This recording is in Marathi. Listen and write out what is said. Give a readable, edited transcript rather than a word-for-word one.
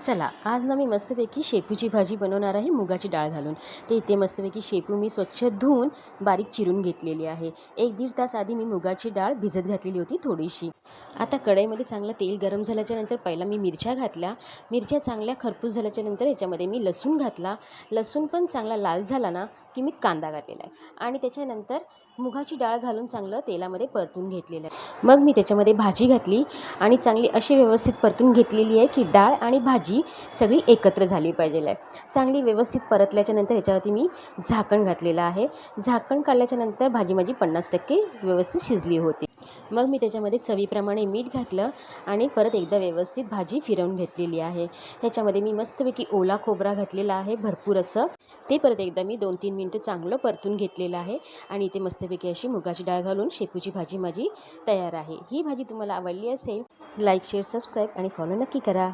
चला आज ना मी मस्तपैकी शेपूची भाजी बनवणार आहे मुगाची डाळ घालून. ते इथे मस्तपैकी शेपू मी स्वच्छ धुवून बारीक चिरून घेतलेली आहे. 1-1.5 तास आधी मी मुगाची डाळ भिजत घातलेली होती थोडीशी. आता कढईमध्ये चांगलं तेल गरम झाल्याच्यानंतर पहिला मी मिरच्या घातल्या. मिरच्या चांगल्या खरपूस झाल्याच्यानंतर याच्यामध्ये मी लसूण घातला. लसूण पण चांगला लाल झाला ना की मी कांदा घातलेला आहे आणि त्याच्यानंतर मुगाची डाळ घालून चांगलं तेलामध्ये परतून घेतलेलं आहे. मग मी त्याच्यामध्ये भाजी घातली आणि चांगली अशी व्यवस्थित परतून घेतलेली आहे की डाळ आणि भाजी सगळी एकत्र झाली पाहिजे आहे. चांगली व्यवस्थित परतल्याच्यानंतर याच्यावरती मी झाकण घातलेलं आहे. झाकण काढल्याच्यानंतर भाजी माझी 50% व्यवस्थित शिजली होती. मग मी त्याच्यामध्ये चवीप्रमाणे मीठ घातलं आणि परत एकदा व्यवस्थित भाजी फिरवून घेतलेली आहे. ह्याच्यामध्ये मी मस्तपैकी ओला खोबरा घातलेला आहे भरपूर असं. ते परत एकदा मी 2-3 मिनटं चांगलं परतून घेतलेलं आहे आणि इथे मस्तपैकी अशी मुगाची डाळ घालून शेपूची भाजी माझी तयार आहे. ही भाजी तुम्हाला आवडली असेल लाईक, शेअर, सबस्क्राईब आणि फॉलो नक्की करा.